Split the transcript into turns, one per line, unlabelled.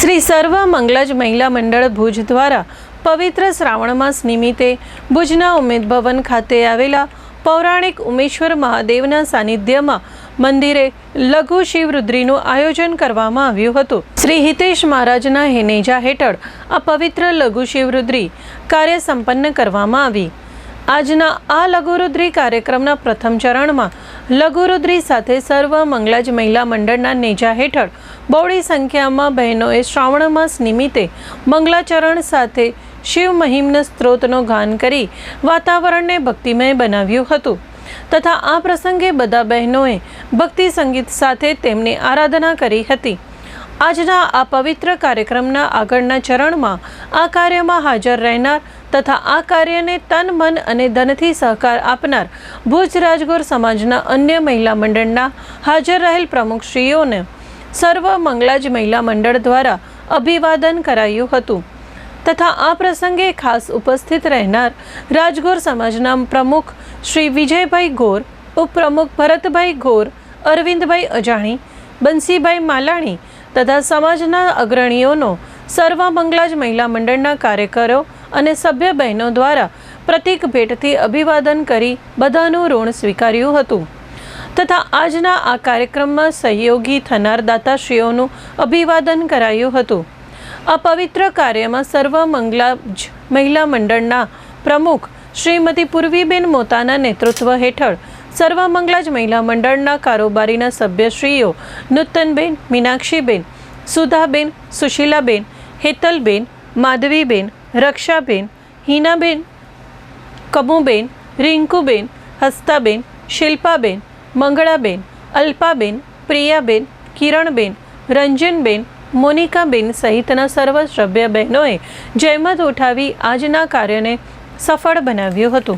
શ્રી સર્વ મંગલજ મહિલા મંડળ ભુજ દ્વારા પવિત્ર શ્રાવણ માસ નિમિત્તે ભુજના ઉમેદ ભવન ખાતે આવેલા પૌરાણિક ઉમેશ્વર મહાદેવના સાનિધ્યમાં મંદિરે લઘુ શિવરુદ્રીનું આયોજન કરવામાં આવ્યું હતું। શ્રી હિતેશ મહારાજના હેનેજા હેઠળ આ પવિત્ર લઘુ શિવરુદ્રી કાર્ય સંપન્ન કરવામાં આવી। આજના આ લઘુરુદ્રી કાર્યક્રમના પ્રથમ ચરણમાં લઘુરુદ્રી સાથે સર્વ મંગલજ મહિલા મંડળના નેજા હેઠળ બહોળી સંખ્યામાં બહેનોએ શ્રાવણ માસ નિમિત્તે મંગલાચરણ સાથે શિવ મહિમ્ન સ્ત્રોતનો ગાન કરી વાતાવરણને ભક્તિમય બનાવ્યું હતું તથા આ પ્રસંગે બધા બહેનોએ ભક્તિ સંગીત સાથે તેમની આરાધના કરી હતી। આજના આ પવિત્ર કાર્યક્રમના આગળના ચરણમાં આ કાર્યમાં હાજર રહેનાર તથા આ કાર્યને તન મન અને ધનથી સહકાર આપનાર ભુજ રાજગોર સમાજના અન્ય મહિલા મંડળના હાજર રહેલ પ્રમુખશ્રીઓને સર્વ મંગલજ મહિલા મંડળ દ્વારા અભિવાદન કરાયું હતું તથા આ પ્રસંગે ખાસ ઉપસ્થિત રહેનાર રાજગોર સમાજના પ્રમુખ શ્રી વિજયભાઈ ગોર, ઉપપ્રમુખ ભરતભાઈ ગોર, અરવિંદભાઈ અજાણી, બંસીભાઈ માલાણી તથા સમાજના અગ્રણીઓનો સર્વ મંગલજ મહિલા મંડળના કાર્યકરો અને સભ્ય બહેનો દ્વારા પ્રતિક ભેટથી અભિવાદન કરી બધાનું ઋણ સ્વીકાર્યું હતું તથા આજના આ કાર્યક્રમમાં સહયોગી થનાર દાતાશ્રીઓનું અભિવાદન કરાયું હતું। આ પવિત્ર કાર્યમાં સર્વ મંગલજ મહિલા મંડળના પ્રમુખ શ્રીમતી પૂર્વીબેન મોતાના નેતૃત્વ હેઠળ સર્વ મંગલજ મહિલા મંડળના કારોબારીના સભ્યશ્રીઓ નૂતનબેન, મીનાક્ષીબેન, સુધાબેન, સુશીલાબેન, હેતલબેન, માધવીબેન, રક્ષાબેન, હિનાબેન, કમુબેન, રિંકુબેન, હસ્તાબેન, શિલ્પાબેન, મંગળાબેન, અલ્પાબેન, પ્રિયાબેન, કિરણબેન, રંજનબેન, મોનિકાબેન સહિતના સર્વ સભ્ય બહેનોએ જહેમત ઉઠાવી આજના કાર્યને સફળ બનાવ્યું હતું।